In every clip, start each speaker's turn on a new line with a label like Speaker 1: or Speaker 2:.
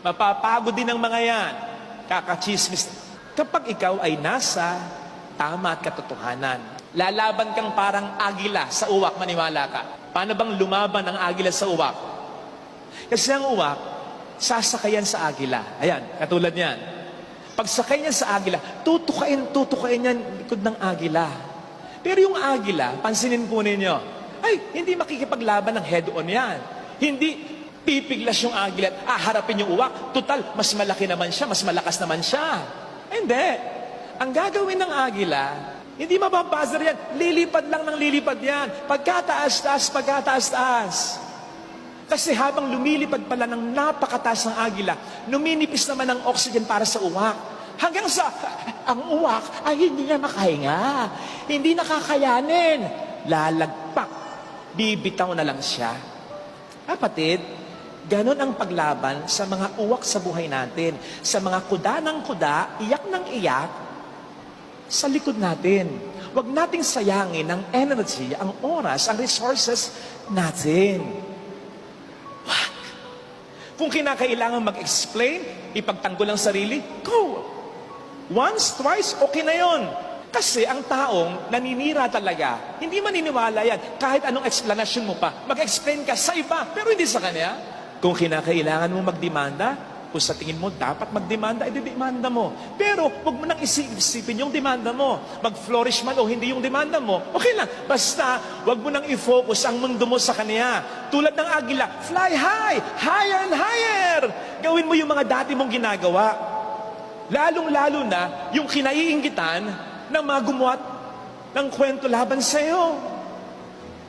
Speaker 1: Mapapagod din ang mga yan. Kakachismis. Kapag ikaw ay nasa tama at katotohanan, lalaban kang parang agila sa uwak, maniwala ka. Paano bang lumaban ang agila sa uwak? Kasi ang uwak, sasakayan sa agila. Ayan, katulad niyan. Pag sakay niya sa agila, tutukain yan likod ng agila. Pero yung agila, pansinin po ninyo, ay, hindi makikipaglaban ng head-on yan. Hindi pipiglas yung agila at harapin yung uwak. Total, mas malaki naman siya, mas malakas naman siya. Hindi. Ang gagawin ng agila, hindi mababazar yan. Lilipad lang ng lilipad yan. Pagkataas-taas. Kasi habang lumilipad pala ng napakataas ng agila, numinipis naman ang oxygen para sa uwak. Hanggang sa, ang uwak ay hindi na makahinga. Hindi nakakayanin. Lalagpak. Bibitaw na lang siya. Kapatid, ganon ang paglaban sa mga uwak sa buhay natin. Sa mga kuda ng kuda, iyak ng iyak, sa likod natin. Huwag nating sayangin ang energy, ang oras, ang resources natin. Wag. Kung kinakailangan mag-explain, ipagtanggol ang sarili, go. Once, twice, okay na yon. Kasi ang taong naninira talaga, hindi maniniwala yan. Kahit anong explanation mo pa, mag-explain ka sa iba, pero hindi sa kanya. Kung kinakailangan mo magdemanda, kung sa tingin mo dapat magdemanda, i-demanda mo. Pero huwag mo nang isipin yung demanda mo. Mag-flourish man o hindi yung demanda mo, okay lang. Basta huwag mo nang i-focus ang mundo mo sa kanya. Tulad ng agila, fly high, higher and higher. Gawin mo yung mga dati mong ginagawa. Lalong-lalo na yung kinaiinggitan ng mga gumawa ng kwento laban sa'yo.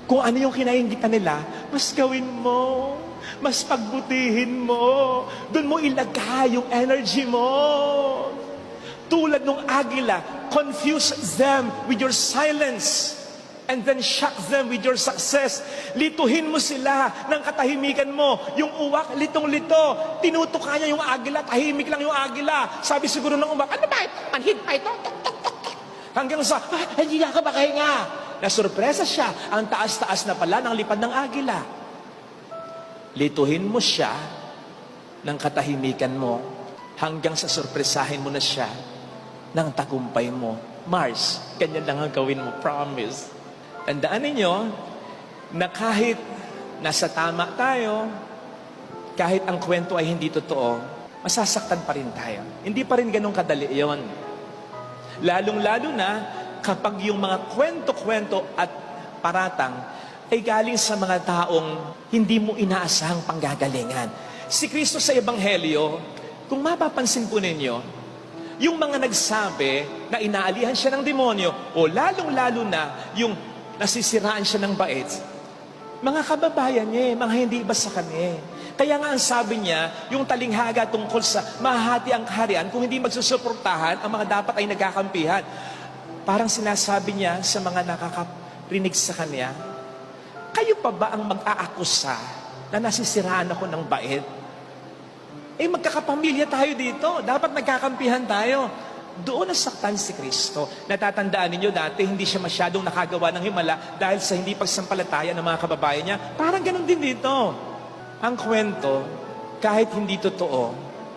Speaker 1: Kung ano yung kinaiinggitan nila, mas gawin mo. Mas pagbutihin mo. Doon mo ilagay yung energy mo. Tulad ng agila, confuse them with your silence and then shock them with your success. Lituhin mo sila ng katahimikan mo. Yung uwak, litong-lito. Tinutuka niya yung agila, tahimik lang yung agila. Sabi siguro ng uwak, ano ba ito? Manhid pa ito? Tok, tok, tok. Hanggang sa, hindi na ka makahinga. Nasurpresa siya. Ang taas-taas na pala ng lipad ng agila. Lituhin mo siya ng katahimikan mo hanggang sa surpresahin mo na siya ng tagumpay mo. Mars, ganyan lang ang gawin mo, promise. Tandaan ninyo na kahit nasa tama tayo, kahit ang kwento ay hindi totoo, masasaktan pa rin tayo. Hindi pa rin ganun kadali yon. Lalong-lalo na kapag yung mga kwento-kwento at paratang ay galing sa mga taong hindi mo inaasahang panggagalingan. Si Kristo sa Ebanghelyo, kung mapapansin po ninyo, yung mga nagsabi na inaalihan siya ng demonyo, o lalong-lalo na yung nasisiraan siya ng bait, mga kababayan niya, mga hindi iba sa kanya. Kaya nga ang sabi niya, yung talinghaga tungkol sa mahati ang kaharian, kung hindi magsusuportahan, ang mga dapat ay nagkakampihan. Parang sinasabi niya sa mga nakakarinig sa kanya, kayo pa ba ang mag-aakusa na nasisiraan ako ng bait? Eh magkakapamilya tayo dito. Dapat nagkakampihan tayo. Doon nasaktan si Kristo. Natatandaan ninyo dati, hindi siya masyadong nakagawa ng himala dahil sa hindi pagsampalataya ng mga kababayan niya. Parang ganun din dito. Ang kwento, kahit hindi totoo,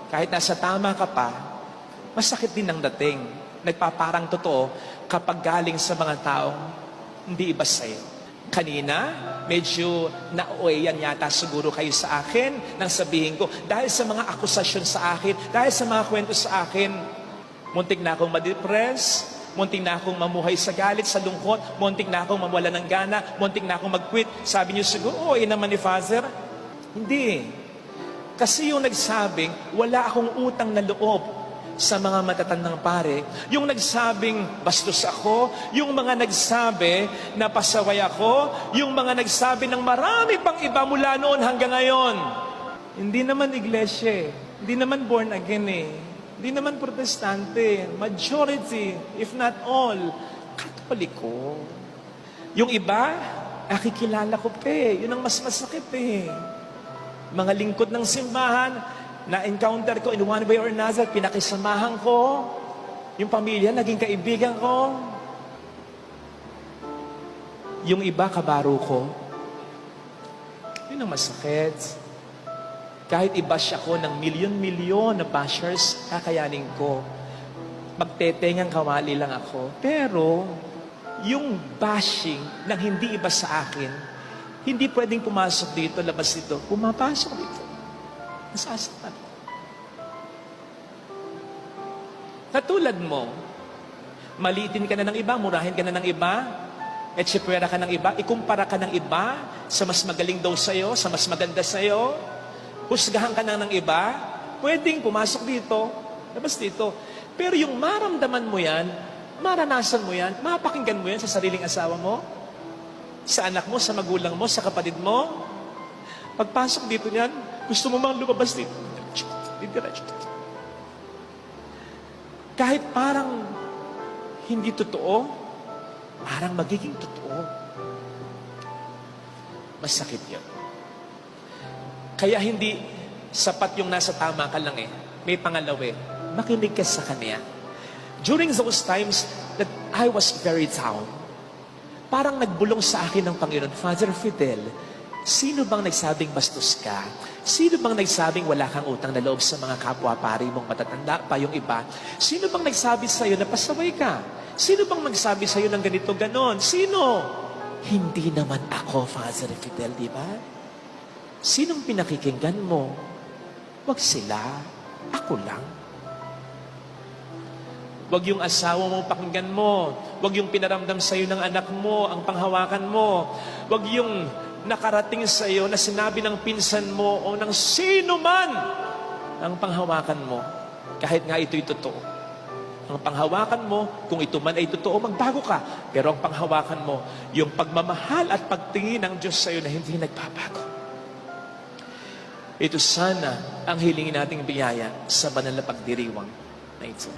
Speaker 1: kahit nasa tama ka pa, masakit din ang dating. Nagpaparang totoo kapag galing sa mga taong hindi iba sa'yo. Kanina, medyo na-oyan yata siguro kayo sa akin nang sabihin ko, dahil sa mga akusasyon sa akin, dahil sa mga kwento sa akin, muntik na akong ma-depress, muntik na akong mamuhay sa galit, sa lungkot, muntik na akong mawala ng gana, muntik na akong mag-quit. Sabi niyo siguro, naman ni Father. Hindi. Kasi yung nagsabing, wala akong utang na loob sa mga matatandang pare, yung nagsabing bastos ako, yung mga nagsabi na pasaway ako, yung mga nagsabi ng marami pang iba mula noon hanggang ngayon. Hindi naman iglesia, hindi naman born again hindi naman protestante, majority, if not all, Katoliko. Yung iba, nakikilala ko yun ang mas masakit Mga lingkod ng simbahan, na-encounter ko in one way or another, pinakisamahan ko, yung pamilya, naging kaibigan ko. Yung iba, kabaro ko. Yun ang masakit. Kahit i-bash ako ng milyon-milyon na bashers, kakayanin ko. Magtetengang kawali lang ako. Pero, yung bashing ng hindi iba sa akin, hindi pwedeng pumasok dito, labas dito. Pumapasok dito. Nasasaktan. Katulad mo, maliitin ka na ng iba, murahin ka na ng iba, etsipwera ka ng iba, ikumpara ka ng iba sa mas magaling daw sa'yo, sa mas maganda sa'yo, husgahan ka na ng iba, pwedeng pumasok dito, labas dito. Pero yung maramdaman mo yan, maranasan mo yan, mapakinggan mo yan sa sariling asawa mo, sa anak mo, sa magulang mo, sa kapatid mo. Pagpasok dito niyan, gusto mo mang lumabas dito. Diretso. Kahit parang hindi totoo, parang magiging totoo. Masakit yun. Kaya hindi sapat yung nasa tama ka lang eh. May pangalawa eh. Makinig ka sa Kanya. During those times that I was very down, parang nagbulong sa akin ng Panginoon, Father Fidel, sino bang nagsabing bastos ka? Sino bang nagsabing wala kang utang na loob sa mga kapwa-pari mong matatanda pa yung iba? Sino bang nagsabi sa'yo na pasaway ka? Sino bang nagsabi sa'yo ng ganito, ganon? Sino? Hindi naman ako, Father Fidel, di ba? Sinong pinakikinggan mo? Wag sila. Ako lang. Wag yung asawa mo pakinggan mo. Wag yung pinaramdam sa'yo ng anak mo, ang panghawakan mo. Wag yung nakarating sa iyo na sinabi ng pinsan mo o ng sino man ang panghawakan mo. Kahit nga ito'y totoo. Ang panghawakan mo, kung ito man ay totoo, magbago ka. Pero ang panghawakan mo, yung pagmamahal at pagtingin ng Diyos sa iyo na hindi nagbabago. Ito sana ang hilingin nating biyaya sa banal na pagdiriwang na ito.